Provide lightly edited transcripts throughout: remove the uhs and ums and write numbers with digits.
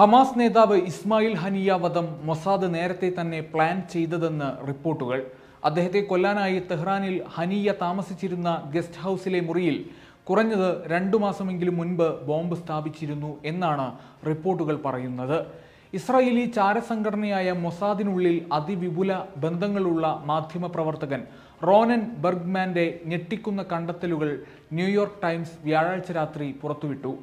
Hamas നേതാവ് ഇസ്മായിൽ ഹനിയ വധം Mossad നേരത്തെ തന്നെ പ്ലാൻ ചെയ്തതെന്ന് റിപ്പോർട്ടുകൾ. അദ്ദേഹത്തെ കൊല്ലാനായി തെഹ്റാനിൽ ഹനിയ താമസിച്ചിരുന്ന ഗസ്റ്റ് ഹൗസിലെ മുറിയിൽ കുറഞ്ഞത് 2 മാസമെങ്കിലും മുൻപ് ബോംബ് സ്ഥാപിച്ചിരുന്നു എന്നാണ് റിപ്പോർട്ടുകൾ പറയുന്നത്. ഇസ്രായേലി ചാരസംഘടനയായ മൊസാദിനുള്ളിൽ അതിവിപുല ബന്ധങ്ങളുള്ള മാധ്യമപ്രവർത്തകൻ റോനൻ ബർഗ്മാന്റെ ഞെട്ടിക്കുന്ന കണ്ടെത്തലുകൾ ന്യൂയോർക്ക് ടൈംസ് വ്യാഴാഴ്ച രാത്രി പുറത്തുവിട്ടു.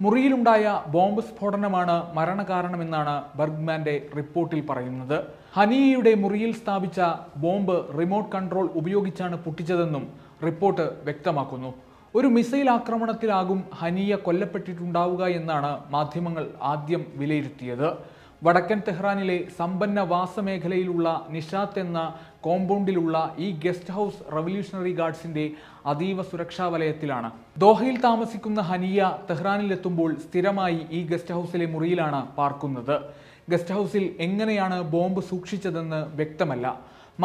മുറിയിലുണ്ടായ ബോംബ് സ്ഫോടനമാണ് മരണകാരണമെന്നാണ് ബർഗ്മാന്റെ റിപ്പോർട്ടിൽ പറയുന്നത്. ഹനിയയുടെ മുറിയിൽ സ്ഥാപിച്ച ബോംബ് റിമോട്ട് കൺട്രോൾ ഉപയോഗിച്ചാണ് പൊട്ടിച്ചതെന്നും റിപ്പോർട്ട് വ്യക്തമാക്കുന്നു. ഒരു മിസൈൽ ആക്രമണത്തിലാകും ഹനിയ കൊല്ലപ്പെട്ടിട്ടുണ്ടാവുക എന്നാണ് മാധ്യമങ്ങൾ ആദ്യം വിലയിരുത്തിയത്. വടക്കൻ തെഹ്റാനിലെ സമ്പന്ന വാസമേഖലയിലുള്ള നിഷാത്ത് എന്ന കോമ്പൗണ്ടിലുള്ള ഈ ഗസ്റ്റ് ഹൗസ് റവല്യൂഷണറി ഗാർഡ്സിന്റെ അതീവ സുരക്ഷാ വലയത്തിലാണ്. ദോഹയിൽ താമസിക്കുന്ന ഹനിയ തെഹ്റാനിലെത്തുമ്പോൾ സ്ഥിരമായി ഈ ഗസ്റ്റ് ഹൗസിലെ മുറിയിലാണ് പാർക്കുന്നത്. ഗസ്റ്റ് ഹൗസിൽ എങ്ങനെയാണ് ബോംബ് സൂക്ഷിച്ചതെന്ന് വ്യക്തമല്ല.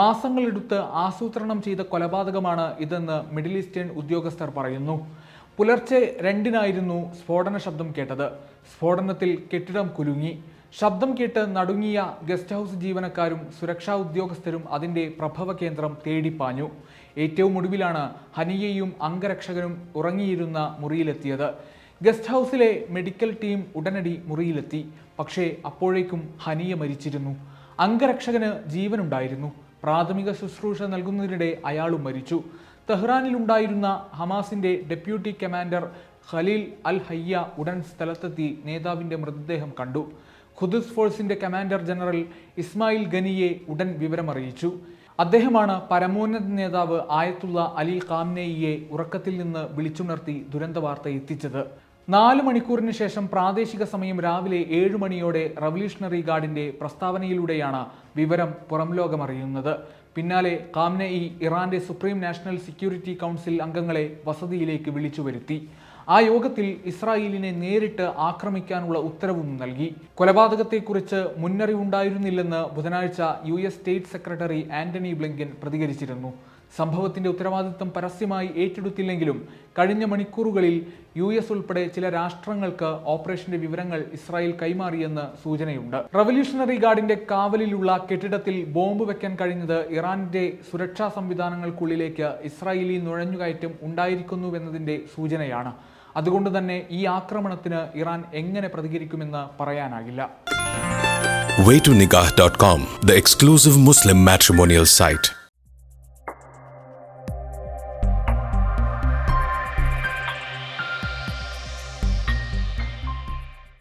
മാസങ്ങളെടുത്ത് ആസൂത്രണം ചെയ്ത കൊലപാതകമാണ് ഇതെന്ന് മിഡിൽ ഈസ്റ്റേൺ ഉദ്യോഗസ്ഥർ പറയുന്നു. പുലർച്ചെ 2-നായിരുന്നു സ്ഫോടന ശബ്ദം കേട്ടത്. സ്ഫോടനത്തിൽ കെട്ടിടം കുലുങ്ങി. ശബ്ദം കേട്ട് നടുങ്ങിയ ഗസ്റ്റ് ഹൗസ് ജീവനക്കാരും സുരക്ഷാ ഉദ്യോഗസ്ഥരും അതിന്റെ പ്രഭവ കേന്ദ്രം തേടിപ്പാഞ്ഞു. ഏറ്റവും ഒടുവിലാണ് ഹനിയയും അംഗരക്ഷകനും ഉറങ്ങിയിരുന്ന മുറിയിലെത്തിയത്. ഗസ്റ്റ് ഹൗസിലെ മെഡിക്കൽ ടീം ഉടനടി മുറിയിലെത്തി. പക്ഷേ അപ്പോഴേക്കും ഹനിയ മരിച്ചിരുന്നു. അംഗരക്ഷകന് ജീവനുണ്ടായിരുന്നു. പ്രാഥമിക ശുശ്രൂഷ നൽകുന്നതിനിടെ അയാളും മരിച്ചു. തെഹ്റാനിലുണ്ടായിരുന്ന ഹമാസിന്റെ ഡെപ്യൂട്ടി കമാൻഡർ ഖലീൽ അൽ ഹയ്യ ഉടൻ സ്ഥലത്തെത്തി നേതാവിന്റെ മൃതദേഹം കണ്ടു. ഖുദ്സ് ഫോഴ്സിന്റെ കമാൻഡർ ജനറൽ ഇസ്മായിൽ ഗനിയെ ഉടൻ വിവരമറിയിച്ചു. അദ്ദേഹമാണ് പരമോന്നത നേതാവ് ആയത്തുള്ള അലി ഖാംനെയിയെ ഉറക്കത്തിൽ നിന്ന് വിളിച്ചുണർത്തി ദുരന്ത വാർത്ത എത്തിച്ചത്. 4 മണിക്കൂറിന് ശേഷം പ്രാദേശിക സമയം രാവിലെ 7 മണിയോടെ റവല്യൂഷണറി ഗാർഡിന്റെ പ്രസ്താവനയിലൂടെയാണ് വിവരം പുറംലോകമറിയുന്നത്. പിന്നാലെ ഖാംനെയി ഇറാന്റെ സുപ്രീം നാഷണൽ സെക്യൂരിറ്റി കൗൺസിൽ അംഗങ്ങളെ വസതിയിലേക്ക് വിളിച്ചു വരുത്തി. ആ യോഗത്തിൽ ഇസ്രായേലിനെ നേരിട്ട് ആക്രമിക്കാനുള്ള ഉത്തരവും നൽകി. കൊലപാതകത്തെക്കുറിച്ച് മുന്നറിവുണ്ടായിരുന്നില്ലെന്ന് ബുധനാഴ്ച US state secretary Antony Blinken പ്രതികരിച്ചിരുന്നു. സംഭവത്തിന്റെ ഉത്തരവാദിത്തം പരസ്യമായി ഏറ്റെടുത്തില്ലെങ്കിലും കഴിഞ്ഞ മണിക്കൂറുകളിൽ US ഉൾപ്പെടെ ചില രാഷ്ട്രങ്ങൾക്ക് ഓപ്പറേഷന്റെ വിവരങ്ങൾ ഇസ്രായേൽ കൈമാറിയെന്ന് സൂചനയുണ്ട്. റവല്യൂഷണറി ഗാർഡിന്റെ കാവലിലുള്ള കെട്ടിടത്തിൽ ബോംബ് വെക്കാൻ കഴിഞ്ഞത് ഇറാന്റെ സുരക്ഷാ സംവിധാനങ്ങൾക്കുള്ളിലേക്ക് ഇസ്രായേലി നുഴഞ്ഞുകയറ്റം ഉണ്ടായിരിക്കുന്നുവെന്നതിന്റെ സൂചനയാണ്. അതുകൊണ്ട് തന്നെ ഈ ആക്രമണത്തിന് ഇറാൻ എങ്ങനെ പ്രതികരിക്കുമെന്ന് പറയാനാകില്ല. Waytonikah.com, the exclusive Muslim matrimonial site.